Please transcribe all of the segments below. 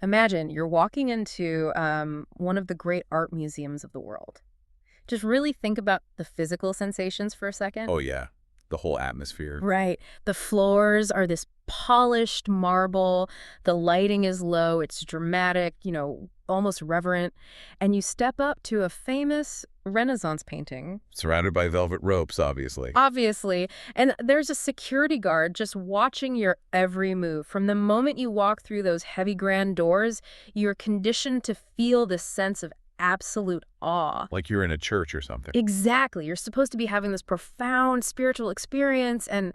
Imagine you're walking into one of the great art museums of the world. Just really think about the physical sensations for a second. Oh, yeah. The whole atmosphere. Right. The floors are this polished marble. The lighting is low. It's dramatic, almost reverent. And you step up to a famous Renaissance painting. Surrounded by velvet ropes, obviously. Obviously. And there's a security guard just watching your every move. From the moment you walk through those heavy grand doors, you're conditioned to feel this sense of absolute awe. Like you're in a church or something. Exactly. You're supposed to be having this profound spiritual experience. And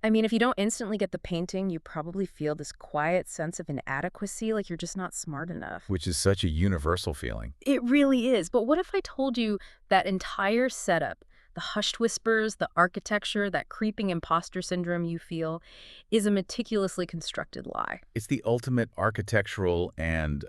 I mean, if you don't instantly get the painting, you probably feel this quiet sense of inadequacy, like you're just not smart enough. Which is such a universal feeling. It really is. But what if I told you that entire setup, the hushed whispers, the architecture, that creeping imposter syndrome you feel, is a meticulously constructed lie? It's the ultimate architectural and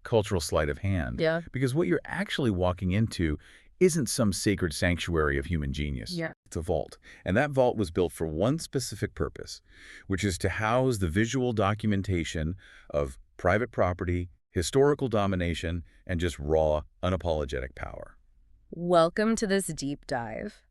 cultural sleight of hand. Yeah. Because what you're actually walking into isn't some sacred sanctuary of human genius. Yeah. It's a vault. And that vault was built for one specific purpose, which is to house the visual documentation of private property, historical domination, and just raw, unapologetic power. Welcome to this deep dive.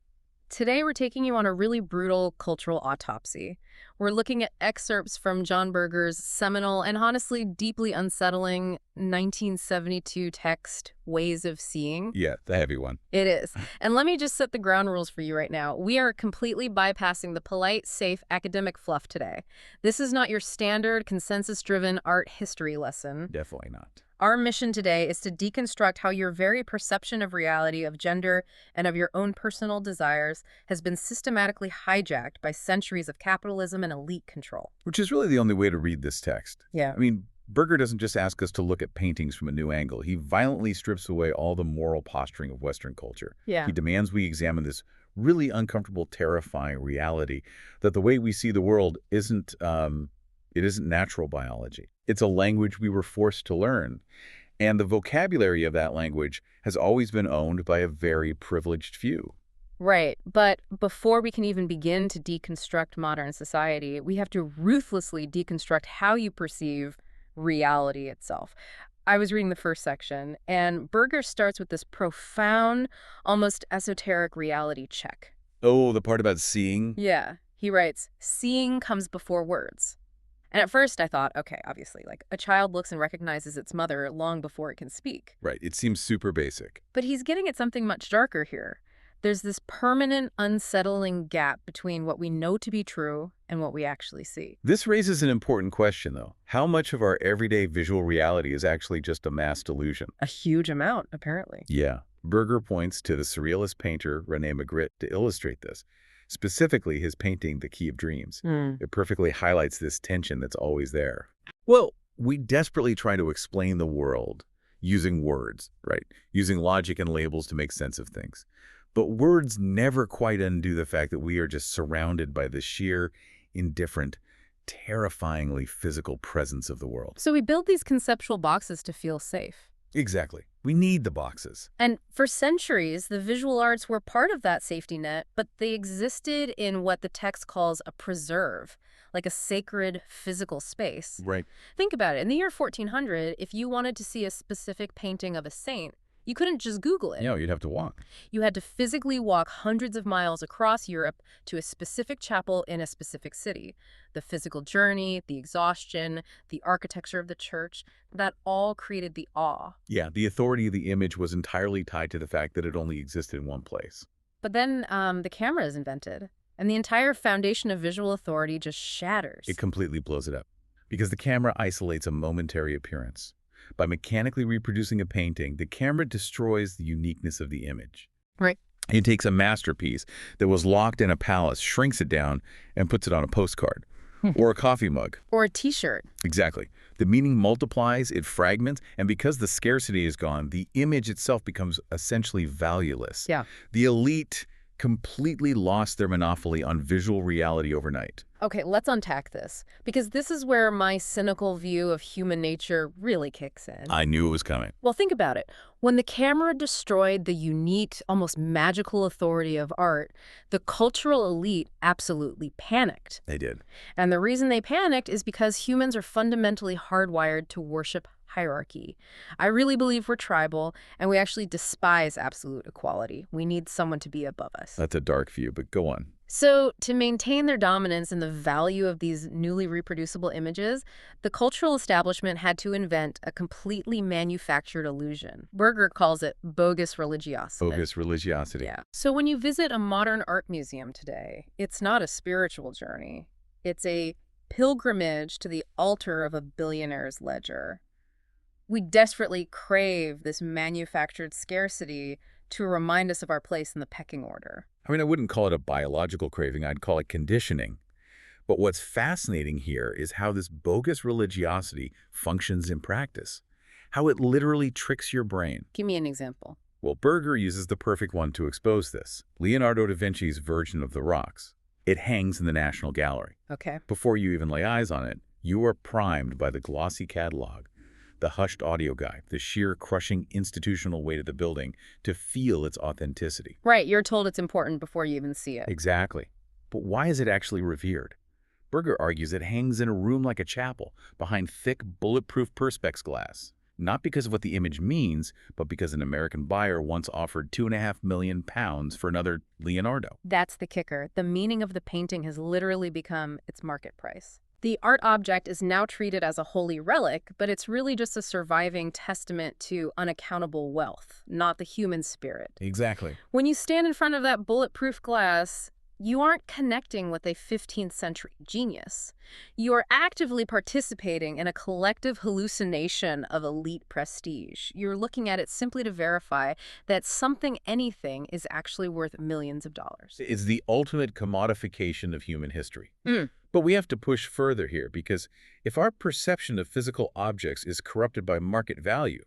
Today we're taking you on a really brutal cultural autopsy. We're looking at excerpts from John Berger's seminal and honestly deeply unsettling 1972 text, Ways of Seeing. Yeah, the heavy one. It is. And let me just set the ground rules for you right now. We are completely bypassing the polite, safe, academic fluff today. This is not your standard, consensus-driven art history lesson. Definitely not. Our mission today is to deconstruct how your very perception of reality, of gender, and of your own personal desires has been systematically hijacked by centuries of capitalism and elite control. Which is really the only way to read this text. Yeah. I mean, Berger doesn't just ask us to look at paintings from a new angle. He violently strips away all the moral posturing of Western culture. Yeah. He demands we examine this really uncomfortable, terrifying reality that the way we see the world isn't natural biology. It's a language we were forced to learn. And the vocabulary of that language has always been owned by a very privileged few. Right. But before we can even begin to deconstruct modern society, we have to ruthlessly deconstruct how you perceive reality itself. I was reading the first section, and Berger starts with this profound, almost esoteric reality check. Oh, the part about seeing? Yeah. He writes, seeing comes before words. And at first I thought, okay, obviously, like a child looks and recognizes its mother long before it can speak. Right. It seems super basic. But he's getting at something much darker here. There's this permanent, unsettling gap between what we know to be true and what we actually see. This raises an important question, though. How much of our everyday visual reality is actually just a mass delusion? A huge amount, apparently. Yeah. Berger points to the surrealist painter René Magritte to illustrate this. Specifically, his painting, The Key of Dreams. It perfectly highlights this tension that's always there. Well, we desperately try to explain the world using words, right? Using logic and labels to make sense of things. But words never quite undo the fact that we are just surrounded by the sheer, indifferent, terrifyingly physical presence of the world. So we build these conceptual boxes to feel safe. Exactly. We need the boxes. And for centuries, the visual arts were part of that safety net, but they existed in what the text calls a preserve, like a sacred physical space. Right. Think about it. In the year 1400, if you wanted to see a specific painting of a saint, you couldn't just Google it. Yeah, you'd have to walk. You had to physically walk hundreds of miles across Europe to a specific chapel in a specific city. The physical journey, the exhaustion, the architecture of the church, that all created the awe. Yeah, the authority of the image was entirely tied to the fact that it only existed in one place. But then the camera is invented, and the entire foundation of visual authority just shatters. It completely blows it up because the camera isolates a momentary appearance. By mechanically reproducing a painting, the camera destroys the uniqueness of the image. Right. It takes a masterpiece that was locked in a palace, shrinks it down, and puts it on a postcard. Or a coffee mug. Or a t-shirt. Exactly. The meaning multiplies, it fragments, and because the scarcity is gone, the image itself becomes essentially valueless. Yeah. The elite completely lost their monopoly on visual reality overnight. Okay, let's unpack this, because this is where my cynical view of human nature really kicks in. I knew it was coming. Well, think about it. When the camera destroyed the unique, almost magical authority of art, the cultural elite absolutely panicked. They did. And the reason they panicked is because humans are fundamentally hardwired to worship hierarchy. I really believe we're tribal, and we actually despise absolute equality. We need someone to be above us. That's a dark view, but go on. So, to maintain their dominance and the value of these newly reproducible images, the cultural establishment had to invent a completely manufactured illusion. Berger calls it bogus religiosity. Bogus religiosity. Yeah. So when you visit a modern art museum today, it's not a spiritual journey. It's a pilgrimage to the altar of a billionaire's ledger. We desperately crave this manufactured scarcity to remind us of our place in the pecking order. I mean, I wouldn't call it a biological craving. I'd call it conditioning. But what's fascinating here is how this bogus religiosity functions in practice, how it literally tricks your brain. Give me an example. Well, Berger uses the perfect one to expose this, Leonardo da Vinci's Virgin of the Rocks. It hangs in the National Gallery. Okay. Before you even lay eyes on it, you are primed by the glossy catalog, the hushed audio guide, the sheer crushing institutional weight of the building to feel its authenticity. Right, you're told it's important before you even see it. Exactly. But why is it actually revered? Berger argues it hangs in a room like a chapel, behind thick, bulletproof perspex glass. Not because of what the image means, but because an American buyer once offered £2.5 million for another Leonardo. That's the kicker. The meaning of the painting has literally become its market price. The art object is now treated as a holy relic, but it's really just a surviving testament to unaccountable wealth, not the human spirit. Exactly. When you stand in front of that bulletproof glass, you aren't connecting with a 15th century genius. You are actively participating in a collective hallucination of elite prestige. You're looking at it simply to verify that anything is actually worth millions of dollars. It's the ultimate commodification of human history. Mm. But we have to push further here, because if our perception of physical objects is corrupted by market value,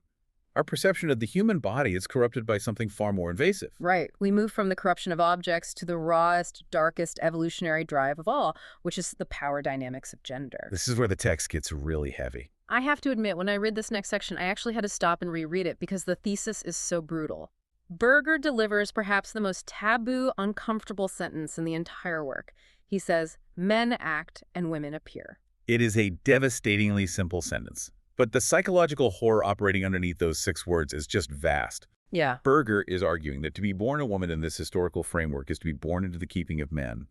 our perception of the human body is corrupted by something far more invasive. Right. We move from the corruption of objects to the rawest, darkest evolutionary drive of all, which is the power dynamics of gender. This is where the text gets really heavy. I have to admit, when I read this next section, I actually had to stop and reread it because the thesis is so brutal. Berger delivers perhaps the most taboo, uncomfortable sentence in the entire work. He says, "Men act and women appear." It is a devastatingly simple sentence, but the psychological horror operating underneath those 6 words is just vast. Yeah. Berger is arguing that to be born a woman in this historical framework is to be born into the keeping of men.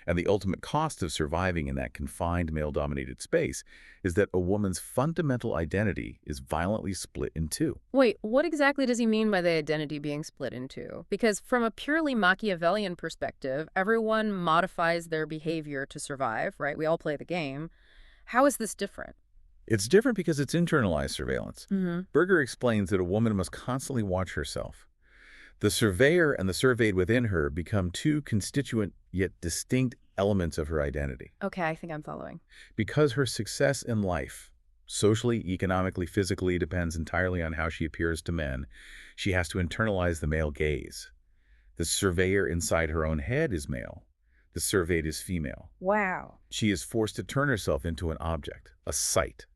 And the ultimate cost of surviving in that confined male-dominated space is that a woman's fundamental identity is violently split in two. Wait, what exactly does he mean by the identity being split in two? Because from a purely Machiavellian perspective, everyone modifies their behavior to survive, right? We all play the game. How is this different? It's different because it's internalized surveillance. Berger explains that a woman must constantly watch herself. The surveyor and the surveyed within her become two constituent yet distinct elements of her identity. Okay, I think I'm following. Because her success in life, socially, economically, physically, depends entirely on how she appears to men, she has to internalize the male gaze. The surveyor inside her own head is male. The surveyed is female. Wow. She is forced to turn herself into an object, a sight.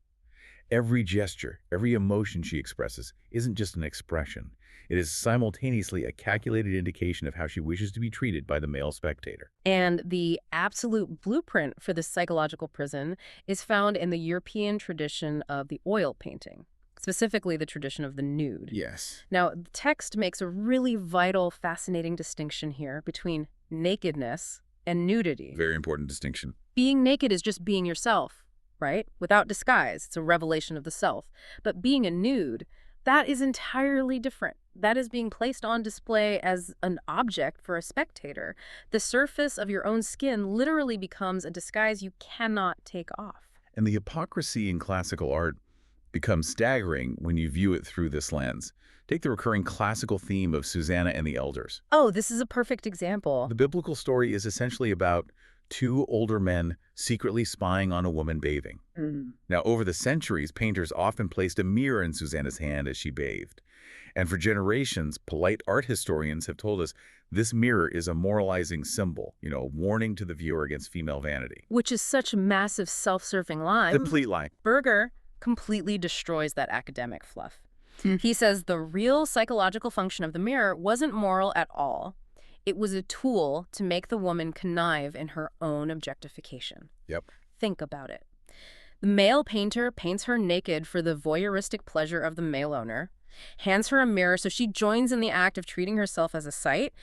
Every gesture, every emotion she expresses isn't just an expression. It is simultaneously a calculated indication of how she wishes to be treated by the male spectator. And the absolute blueprint for this psychological prison is found in the European tradition of the oil painting, specifically the tradition of the nude. Yes. Now, the text makes a really vital, fascinating distinction here between nakedness and nudity. Very important distinction. Being naked is just being yourself, right? Without disguise. It's a revelation of the self. But being a nude, that is entirely different. That is being placed on display as an object for a spectator. The surface of your own skin literally becomes a disguise you cannot take off. And the hypocrisy in classical art becomes staggering when you view it through this lens. Take the recurring classical theme of Susanna and the Elders. Oh, this is a perfect example. The biblical story is essentially about two older men secretly spying on a woman bathing. Now, over the centuries, painters often placed a mirror in Susanna's hand as she bathed. And for generations, polite art historians have told us this mirror is a moralizing symbol, a warning to the viewer against female vanity. Which is such a massive self-serving lie. Complete lie. Berger completely destroys that academic fluff. Hmm. He says the real psychological function of the mirror wasn't moral at all. It was a tool to make the woman connive in her own objectification. Yep. Think about it. The male painter paints her naked for the voyeuristic pleasure of the male owner, hands her a mirror so she joins in the act of treating herself as a sight,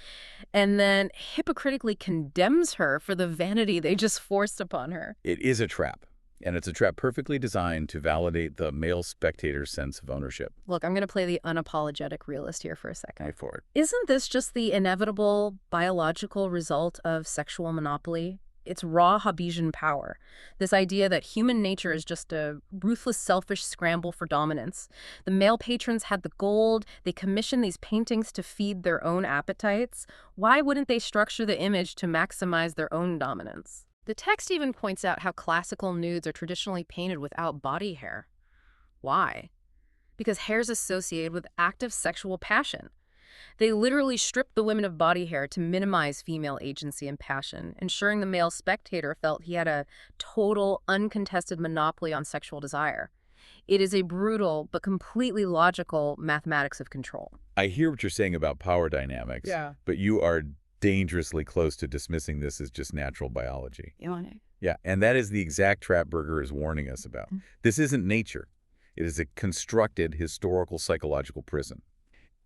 and then hypocritically condemns her for the vanity they just forced upon her. It is a trap. And it's a trap perfectly designed to validate the male spectator's sense of ownership. Look, I'm going to play the unapologetic realist here for a second. Go for it. Isn't this just the inevitable biological result of sexual monopoly? It's raw Hobbesian power. This idea that human nature is just a ruthless, selfish scramble for dominance. The male patrons had the gold. They commissioned these paintings to feed their own appetites. Why wouldn't they structure the image to maximize their own dominance? The text even points out how classical nudes are traditionally painted without body hair. Why? Because hair is associated with active sexual passion. They literally stripped the women of body hair to minimize female agency and passion, ensuring the male spectator felt he had a total, uncontested monopoly on sexual desire. It is a brutal but completely logical mathematics of control. I hear what you're saying about power dynamics, but you are dangerously close to dismissing this as just natural biology. You want it? Yeah, and that is the exact trap Berger is warning us about. This isn't nature. It is a constructed historical psychological prison.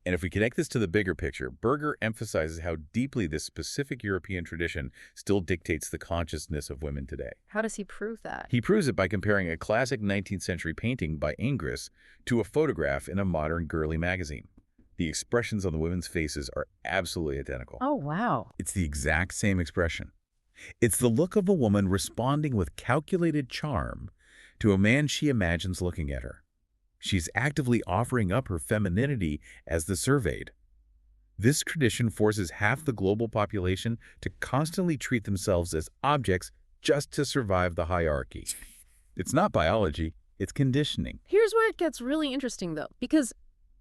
And if we connect this to the bigger picture, Berger emphasizes how deeply this specific European tradition still dictates the consciousness of women today. How does he prove that? He proves it by comparing a classic 19th century painting by Ingres to a photograph in a modern girly magazine. The expressions on the women's faces are absolutely identical. Oh, wow. It's the exact same expression. It's the look of a woman responding with calculated charm to a man she imagines looking at her. She's actively offering up her femininity as the surveyed. This tradition forces half the global population to constantly treat themselves as objects just to survive the hierarchy. It's not biology, it's conditioning. Here's where it gets really interesting, though, because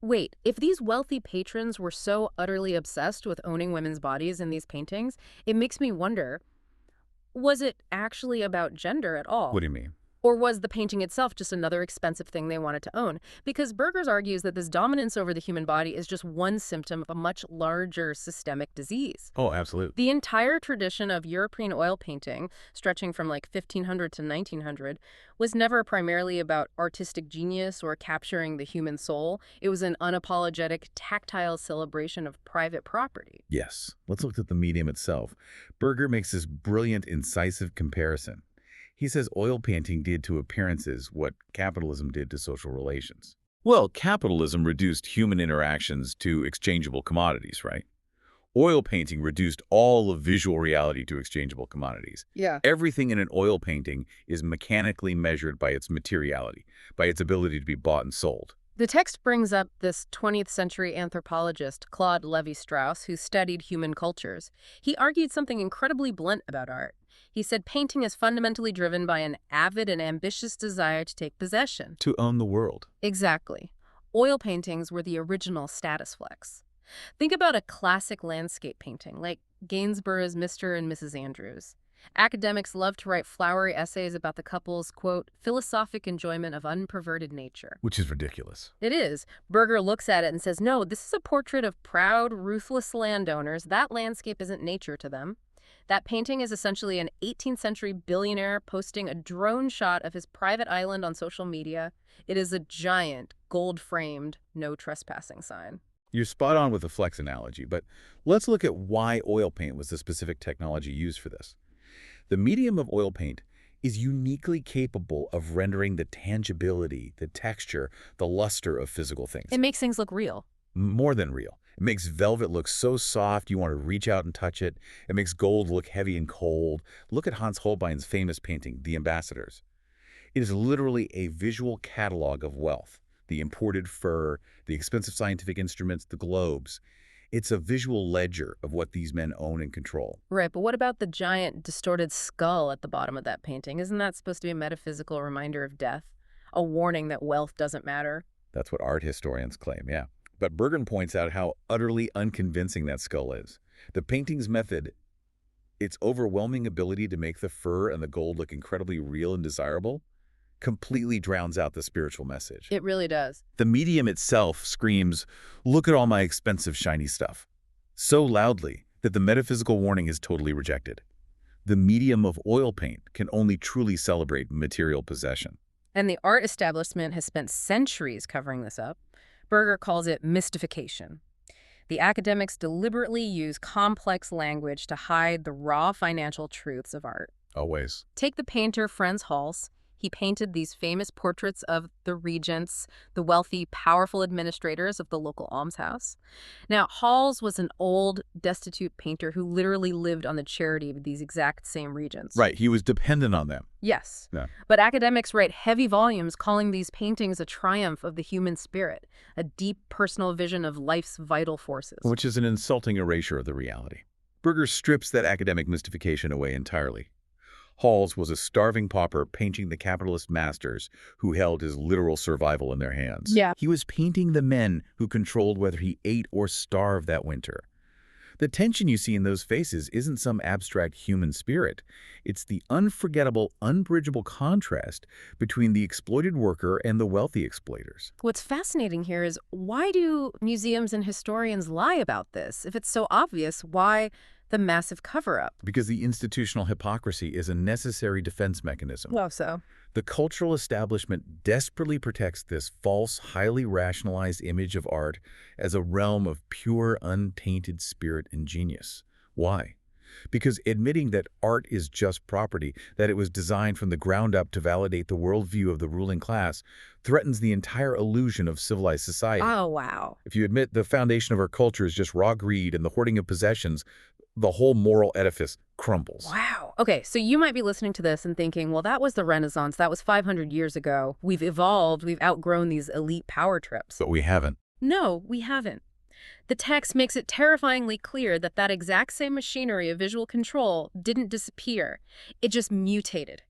wait, if these wealthy patrons were so utterly obsessed with owning women's bodies in these paintings, it makes me wonder, was it actually about gender at all? What do you mean? Or was the painting itself just another expensive thing they wanted to own? Because Berger argues that this dominance over the human body is just one symptom of a much larger systemic disease. Oh, absolutely. The entire tradition of European oil painting, stretching from like 1500 to 1900, was never primarily about artistic genius or capturing the human soul. It was an unapologetic, tactile celebration of private property. Yes. Let's look at the medium itself. Berger makes this brilliant, incisive comparison. He says oil painting did to appearances what capitalism did to social relations. Well, capitalism reduced human interactions to exchangeable commodities, right? Oil painting reduced all of visual reality to exchangeable commodities. Yeah. Everything in an oil painting is mechanically measured by its materiality, by its ability to be bought and sold. The text brings up this 20th century anthropologist, Claude Lévi-Strauss, who studied human cultures. He argued something incredibly blunt about art. He said painting is fundamentally driven by an avid and ambitious desire to take possession. To own the world. Exactly. Oil paintings were the original status flex. Think about a classic landscape painting, like Gainsborough's Mr. and Mrs. Andrews. Academics love to write flowery essays about the couple's, quote, philosophic enjoyment of unperverted nature. Which is ridiculous. It is. Berger looks at it and says, no, this is a portrait of proud, ruthless landowners. That landscape isn't nature to them. That painting is essentially an 18th century billionaire posting a drone shot of his private island on social media. It is a giant, gold-framed, no trespassing sign. You're spot on with the flex analogy, but let's look at why oil paint was the specific technology used for this. The medium of oil paint is uniquely capable of rendering the tangibility, the texture, the luster of physical things. It makes things look real. More than real. It makes velvet look so soft you want to reach out and touch it. It makes gold look heavy and cold. Look at Hans Holbein's famous painting, The Ambassadors. It is literally a visual catalog of wealth. The imported fur, the expensive scientific instruments, the globes. It's a visual ledger of what these men own and control. Right, but what about the giant, distorted skull at the bottom of that painting? Isn't that supposed to be a metaphysical reminder of death? A warning that wealth doesn't matter? That's what art historians claim, yeah. But Bergen points out how utterly unconvincing that skull is. The painting's method, its overwhelming ability to make the fur and the gold look incredibly real and desirable, completely drowns out the spiritual message. It really does. The medium itself screams, "Look at all my expensive shiny stuff," so loudly that the metaphysical warning is totally rejected. The medium of oil paint can only truly celebrate material possession. And the art establishment has spent centuries covering this up. Berger calls it mystification. The academics deliberately use complex language to hide the raw financial truths of art. Always. Take the painter Franz Hals. He painted these famous portraits of the regents, the wealthy, powerful administrators of the local almshouse. Now, Hals was an old, destitute painter who literally lived on the charity of these exact same regents. Right, he was dependent on them. Yes. Yeah. But academics write heavy volumes calling these paintings a triumph of the human spirit, a deep personal vision of life's vital forces. Which is an insulting erasure of the reality. Berger strips that academic mystification away entirely. Hals was a starving pauper painting the capitalist masters who held his literal survival in their hands. Yeah. He was painting the men who controlled whether he ate or starved that winter. The tension you see in those faces isn't some abstract human spirit. It's the unforgettable, unbridgeable contrast between the exploited worker and the wealthy exploiters. What's fascinating here is, why do museums and historians lie about this? If it's so obvious, why the massive cover-up? Because the institutional hypocrisy is a necessary defense mechanism. Well, so. The cultural establishment desperately protects this false, highly rationalized image of art as a realm of pure, untainted spirit and genius. Why? Because admitting that art is just property, that it was designed from the ground up to validate the worldview of the ruling class, threatens the entire illusion of civilized society. Oh, wow. If you admit the foundation of our culture is just raw greed and the hoarding of possessions, the whole moral edifice crumbles. Wow. Okay, so you might be listening to this and thinking, well, that was the Renaissance. That was 500 years ago. We've evolved. We've outgrown these elite power trips. But we haven't. No, we haven't. The text makes it terrifyingly clear that that exact same machinery of visual control didn't disappear. It just mutated.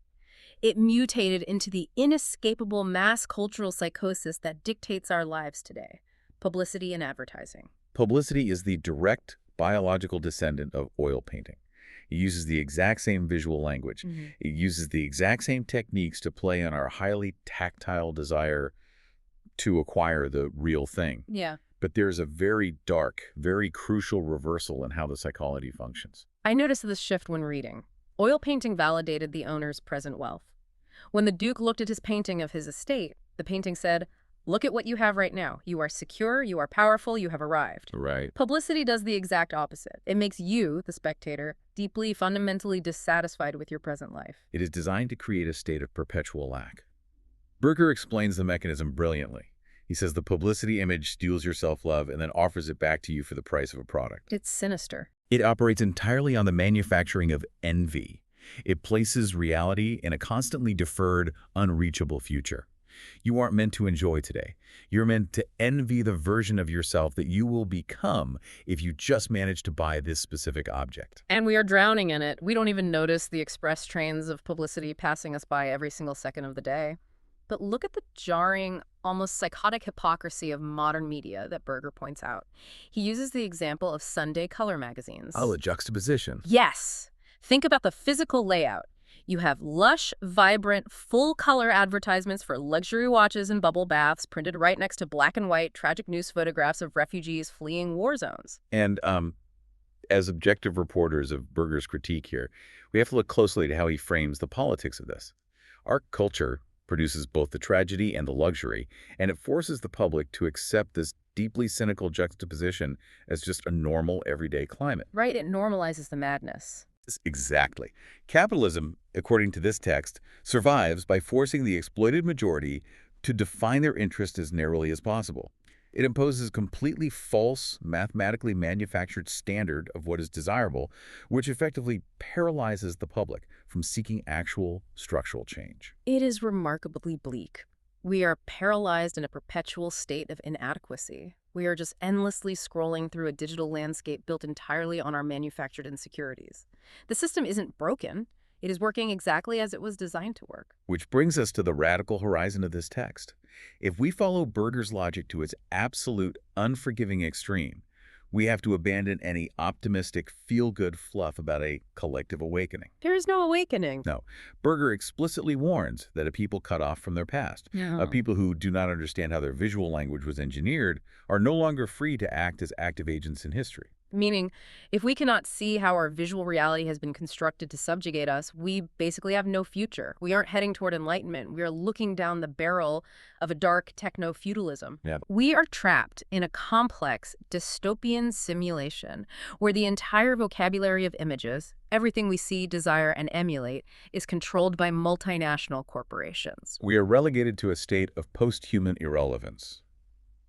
It mutated into the inescapable mass cultural psychosis that dictates our lives today: publicity and advertising. Publicity is the direct biological descendant of oil painting. It uses the exact same visual language. It uses the exact same techniques to play on our highly tactile desire to acquire the real thing. Yeah. But there's a very dark, very crucial reversal in how the psychology functions. I noticed this shift when reading. Oil painting validated the owner's present wealth. When the Duke looked at his painting of his estate, the painting said, "Look at what you have right now. You are secure, you are powerful, you have arrived." Right. Publicity does the exact opposite. It makes you, the spectator, deeply, fundamentally dissatisfied with your present life. It is designed to create a state of perpetual lack. Berger explains the mechanism brilliantly. He says the publicity image steals your self-love and then offers it back to you for the price of a product. It's sinister. It operates entirely on the manufacturing of envy. It places reality in a constantly deferred, unreachable future. You aren't meant to enjoy today. You're meant to envy the version of yourself that you will become if you just manage to buy this specific object. And we are drowning in it. We don't even notice the express trains of publicity passing us by every single second of the day. But look at the jarring, almost psychotic hypocrisy of modern media that Berger points out. He uses the example of Sunday color magazines. Oh, a juxtaposition. Yes. Think about the physical layout. You have lush, vibrant, full-color advertisements for luxury watches and bubble baths printed right next to black and white, tragic news photographs of refugees fleeing war zones. And as objective reporters of Berger's critique here, we have to look closely to how he frames the politics of this. Our culture produces both the tragedy and the luxury, and it forces the public to accept this deeply cynical juxtaposition as just a normal, everyday climate. Right, it normalizes the madness. Exactly. Capitalism, according to this text, survives by forcing the exploited majority to define their interest as narrowly as possible. It imposes a completely false, mathematically manufactured standard of what is desirable, which effectively paralyzes the public from seeking actual structural change. It is remarkably bleak. We are paralyzed in a perpetual state of inadequacy. We are just endlessly scrolling through a digital landscape built entirely on our manufactured insecurities. The system isn't broken. It is working exactly as it was designed to work. Which brings us to the radical horizon of this text. If we follow Berger's logic to its absolute, unforgiving extreme, we have to abandon any optimistic, feel-good fluff about a collective awakening. There is no awakening. No, Berger explicitly warns that a people cut off from their past, a Yeah. people who do not understand how their visual language was engineered, are no longer free to act as active agents in history. Meaning, if we cannot see how our visual reality has been constructed to subjugate us, we basically have no future. We aren't heading toward enlightenment. We are looking down the barrel of a dark techno-feudalism. Yeah. We are trapped in a complex dystopian simulation where the entire vocabulary of images, everything we see, desire, and emulate, is controlled by multinational corporations. We are relegated to a state of post-human irrelevance.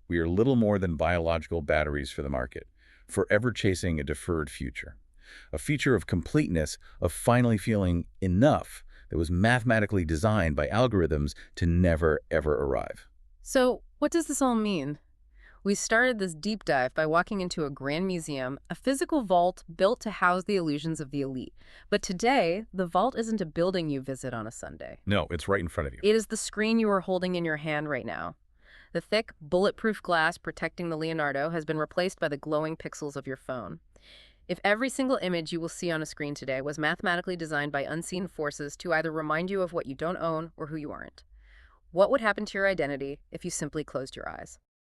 We are little more than biological batteries for the market, forever chasing a deferred future. A future of completeness, of finally feeling enough that was mathematically designed by algorithms to never, ever arrive. So, what does this all mean? We started this deep dive by walking into a grand museum, a physical vault built to house the illusions of the elite. But today, the vault isn't a building you visit on a Sunday. No, it's right in front of you. It is the screen you are holding in your hand right now. The thick, bulletproof glass protecting the Leonardo has been replaced by the glowing pixels of your phone. If every single image you will see on a screen today was mathematically designed by unseen forces to either remind you of what you don't own or who you aren't, what would happen to your identity if you simply closed your eyes?